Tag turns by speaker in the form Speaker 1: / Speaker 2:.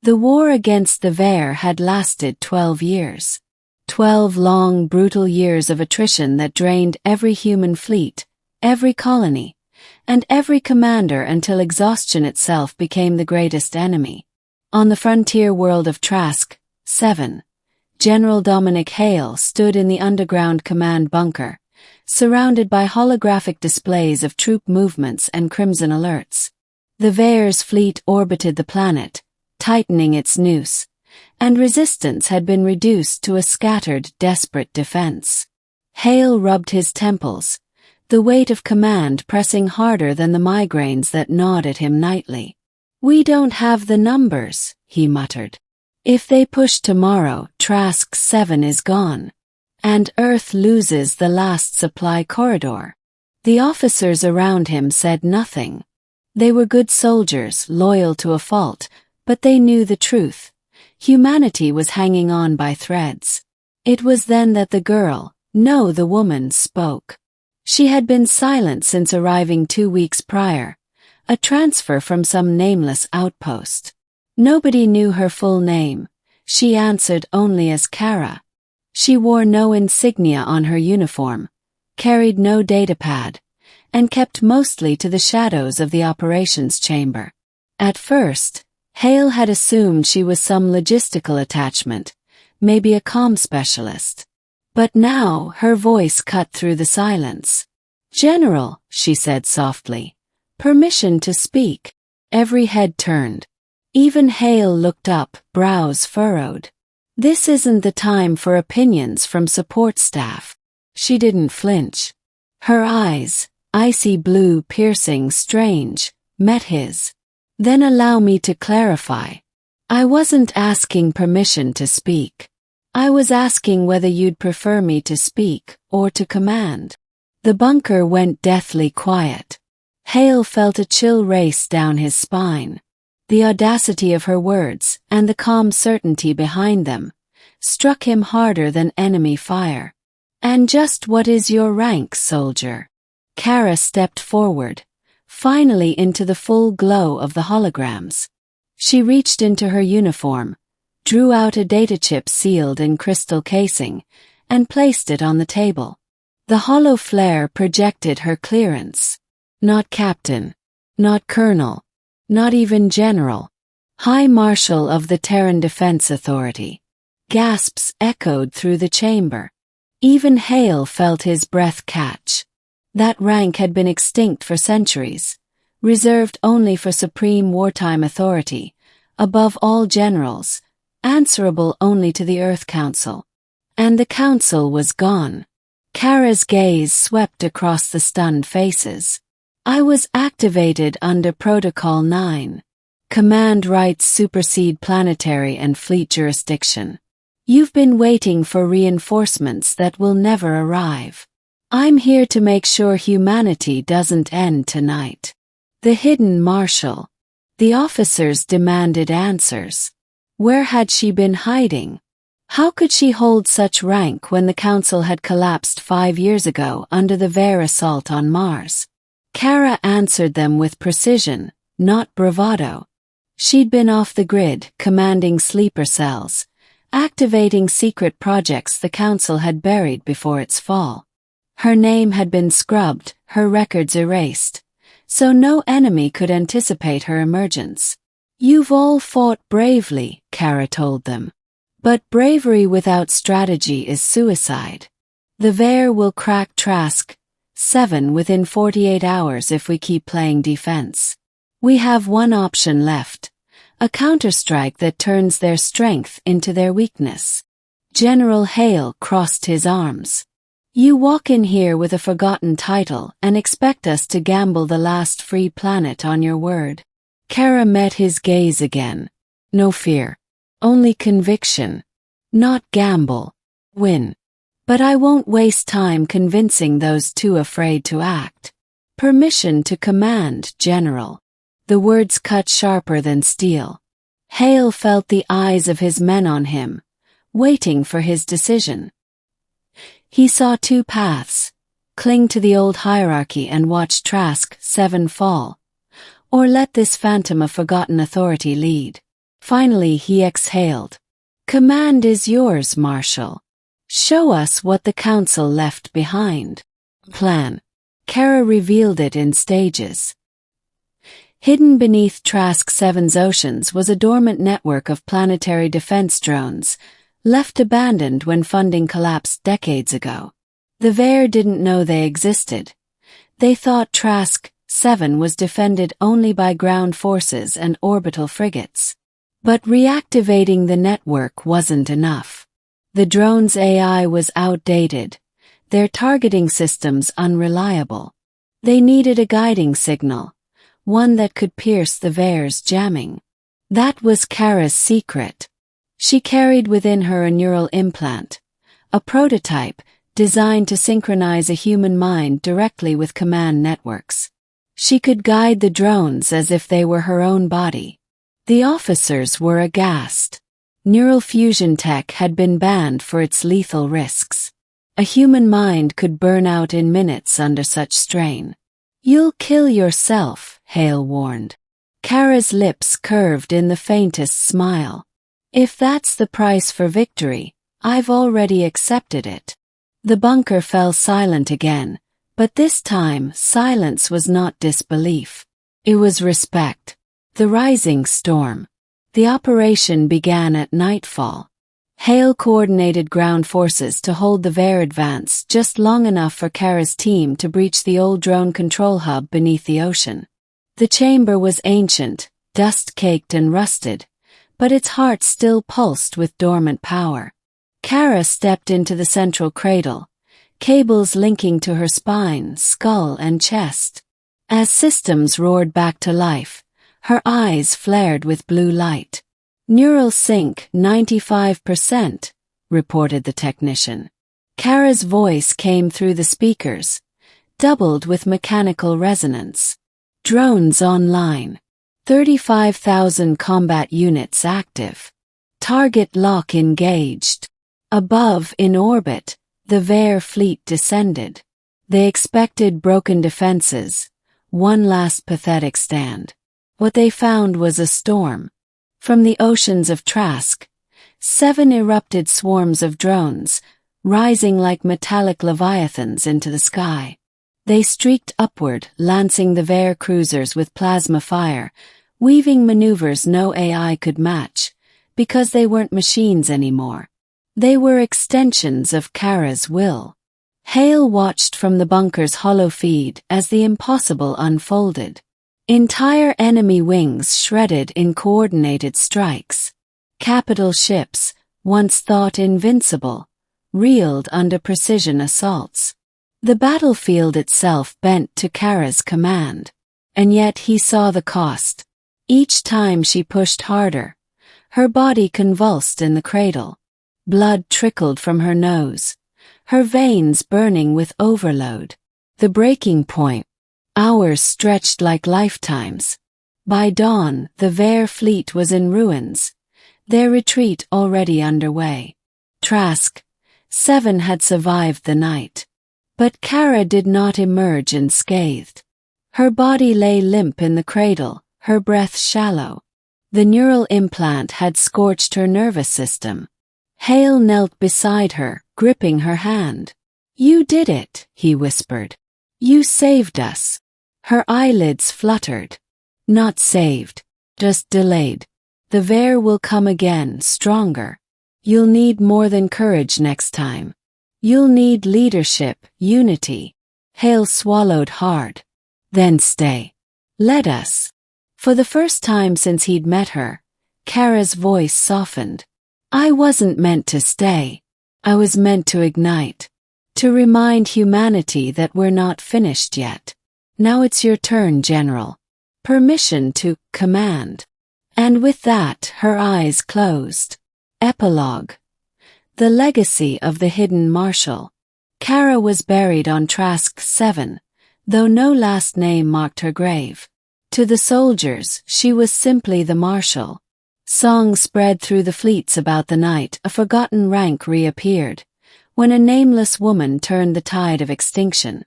Speaker 1: The war against the Vair had lasted 12 years. 12 long, brutal years of attrition that drained every human fleet, every colony, and every commander until exhaustion itself became the greatest enemy. On the frontier world of Trask, 7, General Dominic Hale stood in the underground command bunker, surrounded by holographic displays of troop movements and crimson alerts. The Vair's fleet orbited the planet, tightening its noose, and resistance had been reduced to a scattered, desperate defense. Hale rubbed his temples, the weight of command pressing harder than the migraines that gnawed at him nightly. "We don't have the numbers," he muttered. "If they push tomorrow, Trask 7 is gone. And Earth loses the last supply corridor." The officers around him said nothing. They were good soldiers, loyal to a fault, but they knew the truth. Humanity was hanging on by threads. It was then that the girl, no, the woman, spoke. She had been silent since arriving 2 weeks prior, a transfer from some nameless outpost. Nobody knew her full name. She answered only as Kara. She wore no insignia on her uniform, carried no datapad, and kept mostly to the shadows of the operations chamber. At first, Hale had assumed she was some logistical attachment, maybe a comm specialist. But now her voice cut through the silence. "General," she said softly, "permission to speak." Every head turned. Even Hale looked up, brows furrowed. "This isn't the time for opinions from support staff." She didn't flinch. Her eyes, icy blue, piercing, strange, met his. "Then allow me to clarify. I wasn't asking permission to speak. I was asking whether you'd prefer me to speak or to command." The bunker went deathly quiet. Hale felt a chill race down his spine. The audacity of her words, and the calm certainty behind them, struck him harder than enemy fire. "And just what is your rank, soldier?" Kara stepped forward, finally into the full glow of the holograms. She reached into her uniform, drew out a data chip sealed in crystal casing, and placed it on the table. The hollow flare projected her clearance. Not captain, not colonel, not even general. High Marshal of the Terran Defense Authority. Gasps echoed through the chamber. Even Hale felt his breath catch. That rank had been extinct for centuries, reserved only for supreme wartime authority, above all generals, answerable only to the Earth Council. And the Council was gone. Kara's gaze swept across the stunned faces. "I was activated under Protocol 9. Command rights supersede planetary and fleet jurisdiction. You've been waiting for reinforcements that will never arrive. I'm here to make sure humanity doesn't end tonight." The hidden marshal. The officers demanded answers. Where had she been hiding? How could she hold such rank when the Council had collapsed 5 years ago under the Vair assault on Mars? Kara answered them with precision, not bravado. She'd been off the grid, commanding sleeper cells, activating secret projects the Council had buried before its fall. Her name had been scrubbed, her records erased, so no enemy could anticipate her emergence. "You've all fought bravely," Kara told them. "But bravery without strategy is suicide. The Vair will crack Trask 7 within 48 hours if we keep playing defense. We have one option left, a counterstrike that turns their strength into their weakness." General Hale crossed his arms. "You walk in here with a forgotten title and expect us to gamble the last free planet on your word." Kara met his gaze again. "No fear. Only conviction. Not gamble. Win. But I won't waste time convincing those too afraid to act. Permission to command, General." The words cut sharper than steel. Hale felt the eyes of his men on him, waiting for his decision. He saw 2 paths: cling to the old hierarchy and watch Trask 7 fall, or let this phantom of forgotten authority lead. Finally he exhaled. "Command is yours, Marshal. Show us what the Council left behind." Plan. Kara revealed it in stages. Hidden beneath Trask 7's oceans was a dormant network of planetary defense drones, left abandoned when funding collapsed decades ago. The Veer didn't know they existed. They thought Trask 7 was defended only by ground forces and orbital frigates. But reactivating the network wasn't enough. The drone's AI was outdated, their targeting systems unreliable. They needed a guiding signal, one that could pierce the Veer's jamming. That was Kara's secret. She carried within her a neural implant, a prototype designed to synchronize a human mind directly with command networks. She could guide the drones as if they were her own body. The officers were aghast. Neural fusion tech had been banned for its lethal risks. A human mind could burn out in minutes under such strain. "You'll kill yourself," Hale warned. Kara's lips curved in the faintest smile. "If that's the price for victory, I've already accepted it." The bunker fell silent again, but this time silence was not disbelief. It was respect. The rising storm. The operation began at nightfall. Hale coordinated ground forces to hold the Veer advance just long enough for Kara's team to breach the old drone control hub beneath the ocean. The chamber was ancient, dust-caked and rusted, but its heart still pulsed with dormant power. Kara stepped into the central cradle, cables linking to her spine, skull and chest. As systems roared back to life, her eyes flared with blue light. "Neural sync 95%, reported the technician. Kara's voice came through the speakers, doubled with mechanical resonance. "Drones online. 35,000 combat units active. Target lock engaged." Above, in orbit, the Veer fleet descended. They expected broken defenses, one last pathetic stand. What they found was a storm. From the oceans of Trask, 7 erupted swarms of drones, rising like metallic leviathans into the sky. They streaked upward, lancing the Veer cruisers with plasma fire, weaving maneuvers no AI could match, because they weren't machines anymore. They were extensions of Kara's will. Hale watched from the bunker's hollow feed as the impossible unfolded. Entire enemy wings shredded in coordinated strikes. Capital ships, once thought invincible, reeled under precision assaults. The battlefield itself bent to Kara's command. And yet he saw the cost. Each time she pushed harder, her body convulsed in the cradle. Blood trickled from her nose, her veins burning with overload. The breaking point. Hours stretched like lifetimes. By dawn, the Veer fleet was in ruins, their retreat already underway. Trask 7 had survived the night. But Kara did not emerge unscathed. Her body lay limp in the cradle, her breath shallow. The neural implant had scorched her nervous system. Hale knelt beside her, gripping her hand. "You did it," he whispered. "You saved us." Her eyelids fluttered. "Not saved, just delayed. The Veer will come again, stronger. You'll need more than courage next time. You'll need leadership, unity." Hale swallowed hard. "Then stay. Let us." For the first time since he'd met her, Kara's voice softened. "I wasn't meant to stay. I was meant to ignite. To remind humanity that we're not finished yet. Now it's your turn, General. Permission to command." And with that, her eyes closed. Epilogue. The legacy of the hidden marshal. Kara was buried on Trask 7, though no last name marked her grave. To the soldiers, she was simply the marshal. Song spread through the fleets about the night. A forgotten rank reappeared, when a nameless woman turned the tide of extinction.